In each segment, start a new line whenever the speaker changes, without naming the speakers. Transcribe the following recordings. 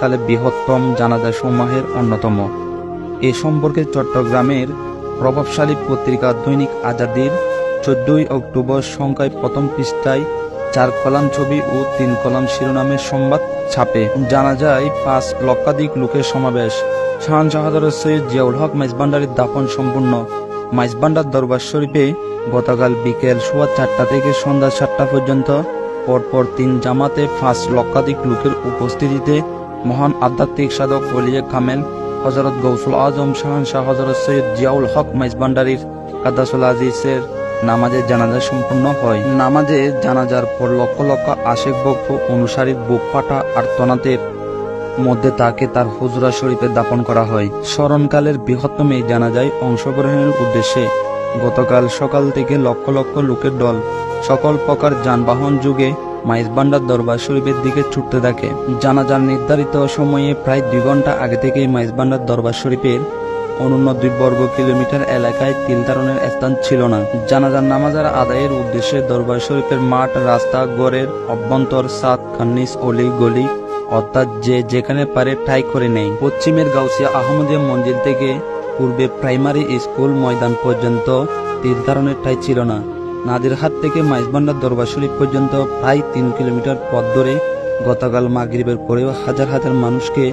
কালে বৃহত্তম জানাজা সমূহের অন্যতম। এ সম্পর্কে চট্টগ্রামের প্রভাবশালী পত্রিকা দৈনিক আজাদীর 14 অক্টোবর সংখ্যায় প্রথম পৃষ্ঠায় 4 কলাম ছবি ও 3 কলাম শিরোনামের সংবাদ ছাপে। জানাজায় 5 লক্ষাধিক লোকের সমাবেশ। শাহজাহান হযরত সৈয়দ জিয়াউল হক মেজবান্ডারির দাফন সম্পূর্ণ। মাইজবান্ডার দরবার শরীফে গতকাল বিকেল 4:15 থেকে সন্ধ্যা 7টা পর্যন্ত পরপর 3 জামাতে 5 লক্ষাধিক লোকের উপস্থিতিতে মহান আধ্যাত্মিক সাধক ওলিয়ে কামেল হযরত গৌসুল আজম শাহজাহান হযরত সৈয়দ জিয়াউল হক মেজবান্ডারির কাদ্দাসুল আজিজের নামাজে জানাজা সম্পন্ন হয়। নামাজে জানাজার পর লক্ষ লক্ষ আশিক ভক্ত অনুসারীর বুক ফাটা আর্তনাদের মধ্যে তাকে তার হুজরা শরীফে দাফন করা হয়। স্মরণকালের বৃহত্তম এই জানাজায় অংশগ্রহণের উদ্দেশ্যে গতকাল সকাল থেকে লক্ষ লক্ষ লোকের দল সকল প্রকার যানবাহন যুগে মাইজবান্ডার দরবার শরীফের দিকে ছুটতে থাকে। জানাজার নির্ধারিত সময়ে প্রায় 2 ঘন্টা আগে থেকেই মাইজবান্ডার দরবার শরীফের অনূন্য 2 বর্গ কিলোমিটার এলাকায় তিল ধারণের স্থান ছিল না। জানাজার নামাজের আদায়ের উদ্দেশ্যে দরবার শরীফের মাঠ, রাস্তা, গড়ের অভ্যন্তর, ছাদ, খান্নিস, অলি গলি অর্থাৎ যে যেখানে পারে ঠাই করে নেয়। পশ্চিমের গাউসিয়া আহমদিয়া মঞ্জিল থেকে পূর্বে প্রাইমারি স্কুল ময়দান পর্যন্ত তিল ধারণের ঠাই ছিল না। নাদিরহাট থেকে মাইজবান্ডার দরবার শরীফ পর্যন্ত প্রায় 3 কিলোমিটার পথ ধরে গতকাল মাগরিবের পরেও হাজার হাজার মানুষকে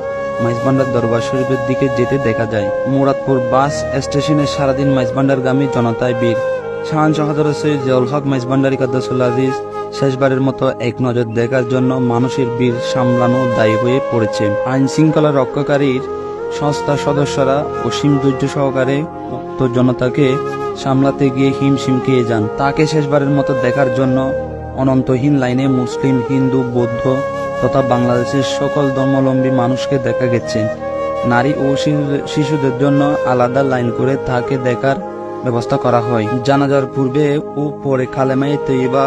মাইজবান্ডার দরবার শরীফের দিকে যেতে দেখা যায়। মুরাদপুর বাস স্টেশনে সারাদিন মাইজবান্ডারগামী জনতায় ভিড়। শাহজাহান হযরত সৈয়দ জিয়াউল হক মেজবান্ডারি কাদ্দাসুল আজিজ শেষবারের মতো এক নজর দেখার জন্য মানুষের ভিড় সামলানো দায়ী হয়ে পড়েছে। আইন শৃঙ্খলা রক্ষাকারীর সংস্থার সদস্যরা অসীম ধৈর্য সহকারে উক্ত জনতাকে সামলাতে গিয়ে হিমশিম খেয়ে যান। তাকে শেষবারের মতো দেখার জন্য অনন্তহীন লাইনে মুসলিম, হিন্দু, বৌদ্ধ তথা বাংলাদেশের সকল ধর্মাবলম্বী মানুষকে দেখা গেছে। নারী ও শিশুদের জন্য আলাদা লাইন করে তাকে দেখার ব্যবস্থা করা হয়। জানাজার পূর্বে ও পরে কালেমায়ে তৈয়বা,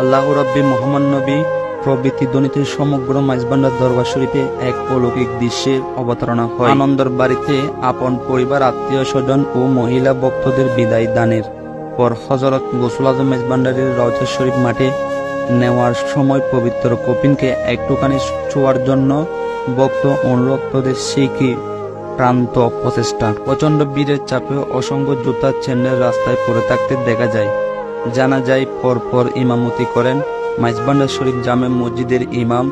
আল্লাহ রাব্বি, মুহাম্মদ নবী প্রভৃতি ধ্বনিতে সমগ্র মাইজবান্ডার দরবার শরীফে এক অলৌকিক দৃশ্যের অবতারণা হয়। আনন্দের বাড়িতে আপন পরিবার, আত্মীয় স্বজন ও মহিলা ভক্তদের বিদায় দানের পর হযরত গৌসুল আজম মেজবান্ডারির রওজা শরীফ মাঠে নেওয়ার সময় পবিত্র কফিনকে একটুখানি ছোঁয়ার জন্য ভক্ত অনুরক্তদের সেই প্রান্ত প্রচেষ্টা। প্রচন্ড ভিড়ের চাপে অসংখ্য জুতা ছেন্ডেল রাস্তায় পড়ে থাকতে দেখা যায়। জানা যায় পরপর ইমামতি করেন মাইজবান্ডার শরীফ জামে মসজিদের ইমাম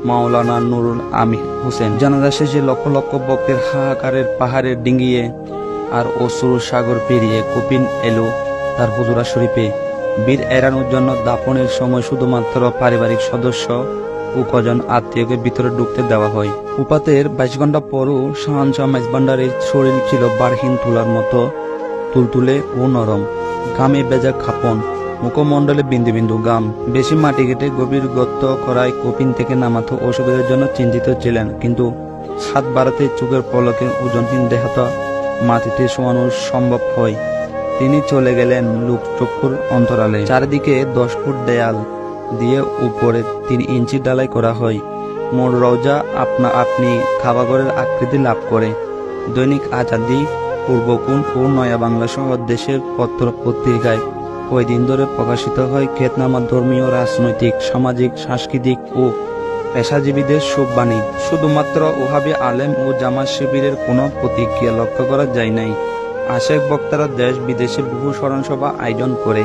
মাওলানা নুরুল আমিন হোসেন। জানাজা শেষে লক্ষ লক্ষ ভক্তের হাহাকারের পাহাড়ে ডিঙ্গিয়ে আর অশ্রু সাগর পেরিয়ে কফিন এলো তার হুজরা শরীফে। ভিড় এড়ানোর জন্য দাফনের সময় শুধুমাত্র পারিবারিক সদস্য ও কজন আত্মীয়কে ভিতরে ঢুকতে দেওয়া হয়। উপাতের 22 ঘন্টা পরও শাহজাহান মেজবান্ডারির শরীর ছিল বারহীন তুলার মতো তুলতুলে ও নরম। ঘামে ভেজা খাপন, মুখমণ্ডলে বিন্দু বিন্দু ঘাম। বেশি মাটি কেটে গভীর গর্ত করায় কফিন থেকে নামাতে অসুবিধার জন্য চিন্তিত ছিলেন, কিন্তু ছাদ বাড়াতে চোখের পলকে ওজনহীন দেহটা মাটিতে শোয়ানো সম্ভব হয়। তিনি চলে গেলেন লোকচক্ষুর অন্তরালে। চারিদিকে 10 ফুট দেয়াল দিয়ে উপরে 3 ইঞ্চি ঢালাই করা হয়। মোর রওজা আপনা আপনি খাবাঘরের আকৃতি লাভ করে। দৈনিক আজাদী, পূর্বকোণ ও নয়া বাংলা সহ দেশের পত্র পত্রিকায় কয়েকদিন ধরে প্রকাশিত হয় খ্যাতনামা ধর্মীয়, রাজনৈতিক, সামাজিক, সাংস্কৃতিক ও পেশাজীবীদের শুভবাণী। শুধুমাত্র ওহাবী আলেম ও জামাত শিবিরের কোনো প্রতিক্রিয়া লক্ষ্য করা যায় নাই। আশেক বক্তারা দেশ বিদেশে বহু স্মরণসভা আয়োজন করে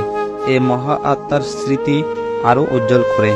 এ মহা আত্মার স্মৃতি আরো উজ্জ্বল করে।